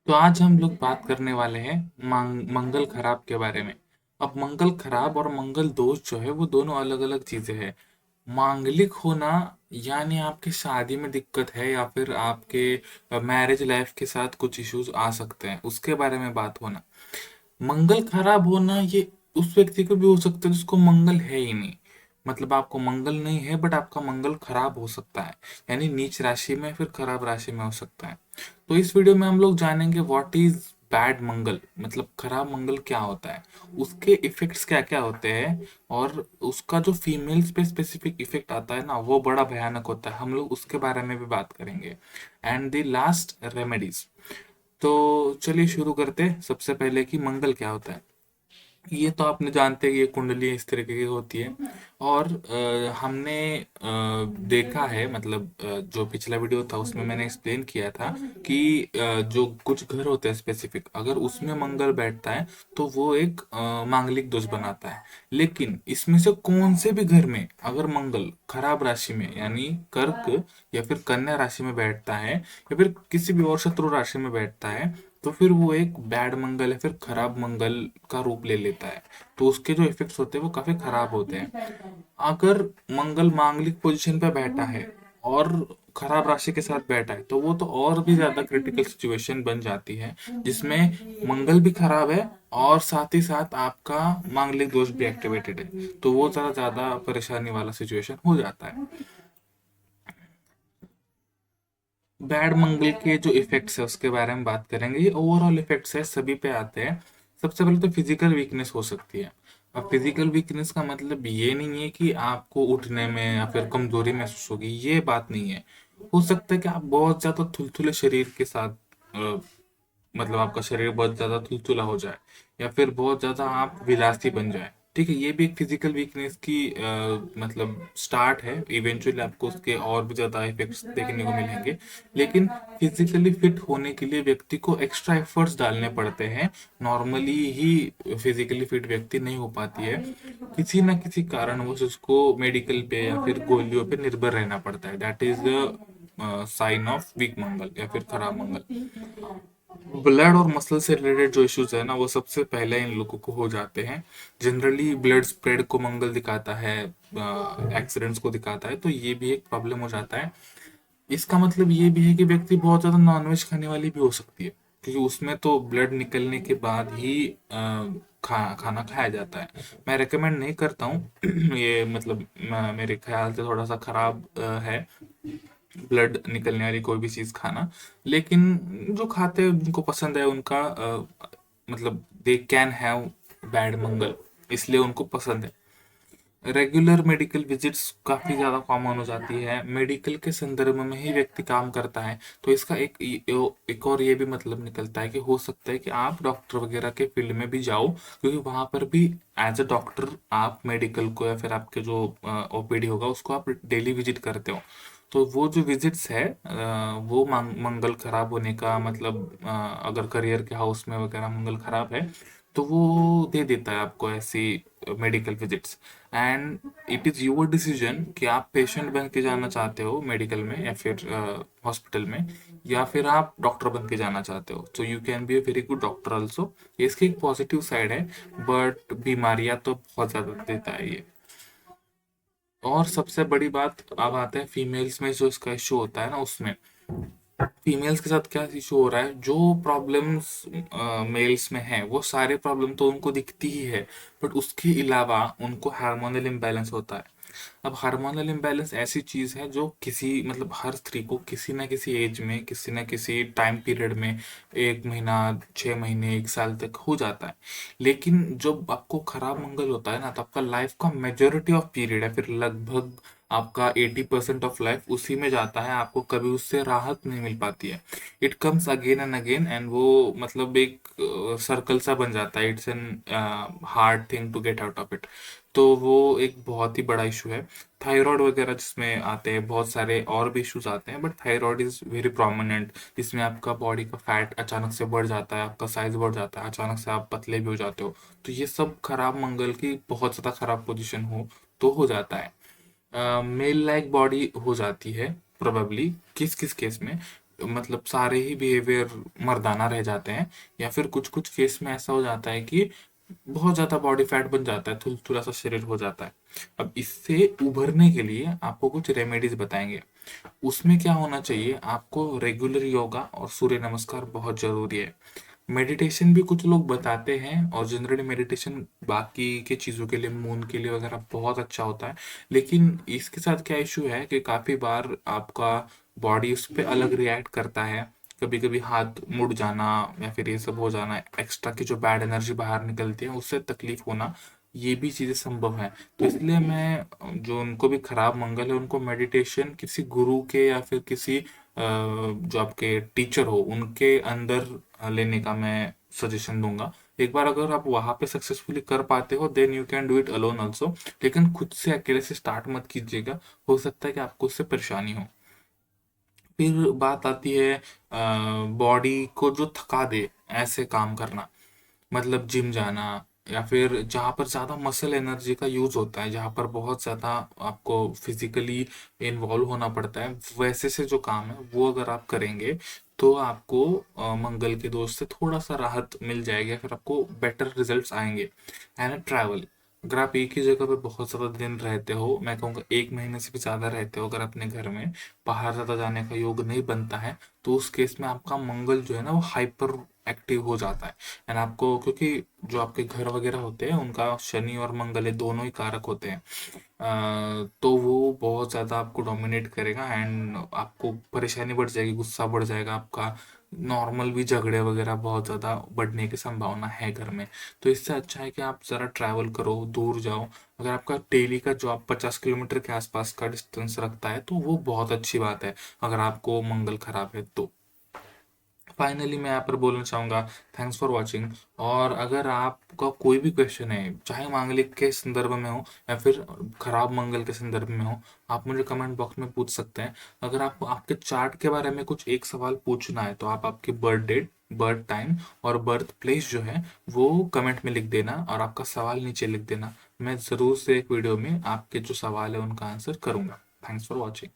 तो आज हम लोग बात करने वाले हैं मंगल खराब के बारे में। अब मंगल खराब और मंगल दोष जो है वो दोनों अलग अलग चीजें हैं। मांगलिक होना यानी आपकी शादी में दिक्कत है या फिर आपके मैरिज लाइफ के साथ कुछ इश्यूज आ सकते हैं, उसके बारे में बात होना। मंगल खराब होना ये उस व्यक्ति को भी हो सकता है जिसको मंगल है ही नहीं। मतलब आपको मंगल नहीं है बट आपका मंगल खराब हो सकता है, यानी नीच राशि में फिर खराब राशि में हो सकता है। तो इस वीडियो में हम लोग जानेंगे व्हाट इज बैड मंगल, मतलब खराब मंगल क्या होता है, उसके इफेक्ट्स क्या क्या होते हैं, और उसका जो फीमेल्स पे स्पेसिफिक इफेक्ट आता है ना वो बड़ा भयानक होता है। हम लोग उसके बारे में भी बात करेंगे एंड द लास्ट रेमेडीज। तो चलिए शुरू करते हैं। सबसे पहले कि मंगल क्या होता है। ये तो आपने जानते हैं कि ये कुंडली इस तरीके की होती है। और हमने देखा है, मतलब जो पिछला वीडियो था उसमें मैंने एक्सप्लेन किया था कि जो कुछ घर होते हैं स्पेसिफिक, अगर उसमें मंगल बैठता है तो वो एक मांगलिक दोष बनाता है। लेकिन इसमें से कौन से भी घर में अगर मंगल खराब राशि में यानी कर्क या फिर कन्या राशि में बैठता है या फिर किसी भी और शत्रु राशि में बैठता है तो फिर वो एक बैड मंगल या फिर खराब मंगल का रूप ले लेता है। तो उसके जो इफेक्ट्स होते हैं वो काफी खराब होते हैं। अगर मंगल मांगलिक पोजीशन पे बैठा है और खराब राशि के साथ बैठा है तो वो तो और भी ज्यादा क्रिटिकल सिचुएशन बन जाती है, जिसमें मंगल भी खराब है और साथ ही साथ आपका मांगलिक दोष भी एक्टिवेटेड है, तो वो जरा ज्यादा परेशानी वाला सिचुएशन हो जाता है। बैड मंगल के जो इफेक्ट्स है उसके बारे में बात करेंगे। ये ओवरऑल इफेक्ट्स है, सभी पे आते हैं। सबसे पहले तो फिजिकल वीकनेस हो सकती है। अब फिजिकल वीकनेस का मतलब ये नहीं है कि आपको उठने में या फिर कमजोरी महसूस होगी, ये बात नहीं है। हो सकता है कि आप बहुत ज्यादा थुलथुले शरीर के साथ मतलब आपका शरीर बहुत ज्यादा थुलथुला हो जाए या फिर बहुत ज्यादा आप विलासी बन जाए। ठीक है, ये भी एक फिजिकल वीकनेस की मतलब स्टार्ट है। इवेंचुअली आपको उसके और भी ज्यादा इफेक्ट्स देखने को मिलेंगे। लेकिन फिजिकली फिट होने के लिए व्यक्ति को एक्स्ट्रा एफर्ट्स डालने पड़ते हैं। नॉर्मली ही फिजिकली फिट व्यक्ति नहीं हो पाती है, किसी ना किसी कारणवश उसको मेडिकल पे या फिर गोलियों पे निर्भर रहना पड़ता है। That is the sign of weak Mangal या फिर खराब मंगल। ब्लड और मसल से रिलेटेड जो इश्यूज है ना वो सबसे पहले इन लोगों को हो जाते हैं। जनरली ब्लड स्प्रेड को मंगल दिखाता है, एक्सीडेंट्स को दिखाता है, तो ये भी एक प्रॉब्लम हो जाता है। इसका मतलब ये भी है कि व्यक्ति बहुत ज्यादा नॉनवेज खाने वाली भी हो सकती है, क्योंकि उसमें तो ब्लड निकलने के बाद ही खाना खाया जाता है। मैं रेकमेंड नहीं करता हूँ ये मतलब मेरे ख्याल से थोड़ा सा खराब है ब्लड निकलने वाली कोई भी चीज खाना। लेकिन जो खाते हैं जिनको पसंद है उनका मतलब दे कैन हैव बैड मंगल, इसलिए उनको पसंद है। रेगुलर मेडिकल विजिट्स काफी ज्यादा कॉमन हो जाती है, मेडिकल के संदर्भ में ही व्यक्ति काम करता है। तो इसका एक और ये भी मतलब निकलता है कि हो सकता है कि आप डॉक्टर वगैरह के फील्ड में भी जाओ, क्योंकि वहां पर भी एज अ डॉक्टर आप मेडिकल को या फिर आपके जो ओपीडी होगा उसको आप डेली विजिट करते हो। तो वो जो विजिट्स है वो मंगल खराब होने का मतलब अगर करियर के हाउस में वगैरह मंगल खराब है तो वो दे देता है आपको ऐसी medical visits. And it is your decision कि आप पेशेंट बन के जाना चाहते हो मेडिकल में या फिर हॉस्पिटल में, या फिर आप डॉक्टर बन के जाना चाहते हो। So you can be a very good doctor also. ये इसकी एक पॉजिटिव साइड है, बट बीमारियां तो बहुत ज्यादा देता है ये। और सबसे बड़ी बात अब आता है फीमेल्स में जो इसका इशू होता है ना उसमें। फीमेल्स के साथ क्या इशू हो रहा है, जो प्रॉब्लम्स मेल्स में है वो सारे प्रॉब्लम तो उनको दिखती ही है, बट उसके अलावा उनको हार्मोनल इम्बैलेंस होता है। अब हार्मोनल इम्बैलेंस ऐसी चीज है जो किसी मतलब हर स्त्री को किसी ना किसी एज में किसी ना किसी टाइम पीरियड में 1 महीना, 6 महीने, 1 साल तक हो जाता है। लेकिन जब आपको खराब मंगल होता है ना तो आपका लाइफ का मेजोरिटी ऑफ पीरियड है, फिर लगभग आपका 80% ऑफ लाइफ उसी में जाता है, आपको कभी उससे राहत नहीं मिल पाती है। It comes again and again and वो मतलब एक सर्कल सा बन जाता है। It's an hard thing to get out of it. तो वो एक बहुत ही बड़ा इशू है। थायराइड वगैरह जिसमें आते हैं, बहुत सारे और भी इश्यूज आते हैं, but thyroid is very prominent, जिसमें आपका बॉडी का फैट अचानक से बढ़ जाता है, आपका साइज बढ़ जाता है, अचानक से आप पतले भी हो जाते हो। तो ये सब खराब मंगल की बहुत ज्यादा खराब पोजीशन हो तो हो जाता है। मेल लाइक बॉडी हो जाती है प्रोबेबली किस किस केस में। मतलब सारे ही बिहेवियर मर्दाना रह जाते हैं, या फिर कुछ कुछ केस में ऐसा हो जाता है कि बहुत ज़्यादा बॉडी फैट बन जाता है, थुलथुला सा शरीर हो जाता है। अब इससे उभरने के लिए आपको कुछ रेमेडीज बताएंगे। उसमें क्या होना चाहिए, आपको रेगुलर योगा और सूर्य नमस्कार बहुत जरूरी है। मेडिटेशन भी कुछ लोग बताते हैं, और जनरली मेडिटेशन बाकी के चीज़ों के लिए, मून के लिए वगैरह बहुत अच्छा होता है। लेकिन इसके साथ क्या इशू है कि काफ़ी बार आपका बॉडी उस पर अलग रिएक्ट करता है। कभी कभी हाथ मुड़ जाना या फिर ये सब हो जाना, एक्स्ट्रा की जो बैड एनर्जी बाहर निकलती है उससे तकलीफ होना, ये भी चीज़ें संभव है। तो इसलिए मैं, जो उनको भी खराब मंगल है, उनको मेडिटेशन किसी गुरु के या फिर किसी जो आपके टीचर हो उनके अंदर लेने का मैं सजेशन दूंगा। एक बार अगर आप वहां पे सक्सेसफुली कर पाते हो, then you can do it alone also. लेकिन खुद से अकेले से स्टार्ट मत कीजिएगा, हो सकता है कि आपको उससे परेशानी हो। फिर बात आती है बॉडी को जो थका दे ऐसे काम करना, मतलब जिम जाना, या फिर जहाँ पर ज़्यादा मसल एनर्जी का यूज होता है, जहाँ पर बहुत ज़्यादा आपको फिजिकली इन्वॉल्व होना पड़ता है, वैसे से जो काम है वो अगर आप करेंगे तो आपको मंगल के दोष से थोड़ा सा राहत मिल जाएगी, फिर आपको बेटर रिजल्ट्स आएंगे। एंड ट्रैवल, अगर आप एक ही जगह पे बहुत ज़्यादा दिन रहते हो, मैं कहूँगा 1 महीने से भी ज़्यादा रहते हो अगर अपने घर में, बाहर ज़्यादा जाने का योग नहीं बनता है, तो उस केस में आपका मंगल जो है ना वो हाइपर एक्टिव हो जाता है। एंड आपको, क्योंकि जो आपके घर वगैरह होते हैं उनका शनि और मंगल ये दोनों ही कारक होते हैं, तो वो बहुत ज़्यादा आपको डोमिनेट करेगा, एंड आपको परेशानी बढ़ जाएगी, गुस्सा बढ़ जाएगा आपका, नॉर्मल भी झगड़े वगैरह बहुत ज़्यादा बढ़ने की संभावना है घर में। तो इससे अच्छा है कि आप ज़रा ट्रैवल करो, दूर जाओ। अगर आपका डेली का जो आप 50 किलोमीटर के आसपास का डिस्टेंस रखता है तो वो बहुत अच्छी बात है, अगर आपको मंगल खराब है तो। फाइनली मैं यहाँ पर बोलना चाहूँगा, थैंक्स फॉर वॉचिंग। और अगर आपका कोई भी क्वेश्चन है, चाहे मांगलिक के संदर्भ में हो या फिर खराब मंगल के संदर्भ में हो, आप मुझे कमेंट बॉक्स में पूछ सकते हैं। अगर आपको आपके चार्ट के बारे में कुछ एक सवाल पूछना है तो आप आपकी बर्थ डेट, बर्थ टाइम और बर्थ प्लेस जो है वो कमेंट में लिख देना, और आपका सवाल नीचे लिख देना। मैं ज़रूर से एक वीडियो में आपके जो सवाल है उनका आंसर करूँगा। Thanks for watching.